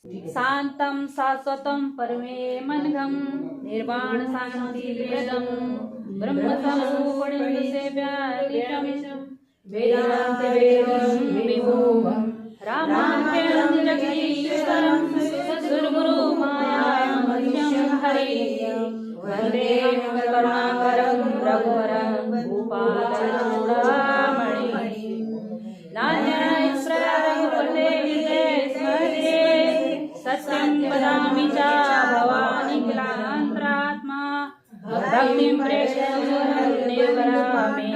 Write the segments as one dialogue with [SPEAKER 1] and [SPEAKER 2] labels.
[SPEAKER 1] शान्तं शाश्वतं परमेमनघं निर्वाण शान्तिप्रदं ब्रह्मस्वरूपिणं सेव्यादिशं वेदान्तवेदं विभुं रामाख्यं जगदीश्वरं सद्गुरुमायामह्यं हरिं वन्दे करुणाकरं रघुवरं भूपालचूडामणिं नान्यस्मरघुपते स्मरे सत्यं वदामि च भवानि क्लान्तरात्मा भक्तिं प्रेषयन् निर्वरामि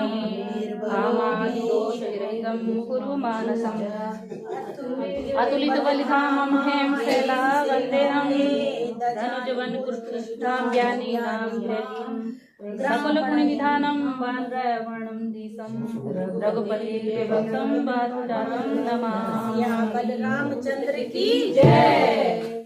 [SPEAKER 1] कामादिदोषरहितं कुरु मानसम् अतुलितबलिधामं हेम शैला वन्देऽहं धनुजवनकृष्णां ज्ञानीनां हृदिं सकलगुणनिधानं वानरवणं दिशं रघुपतिभक्तं वातजातं नमामि।
[SPEAKER 2] बलरामचंद्र की जय।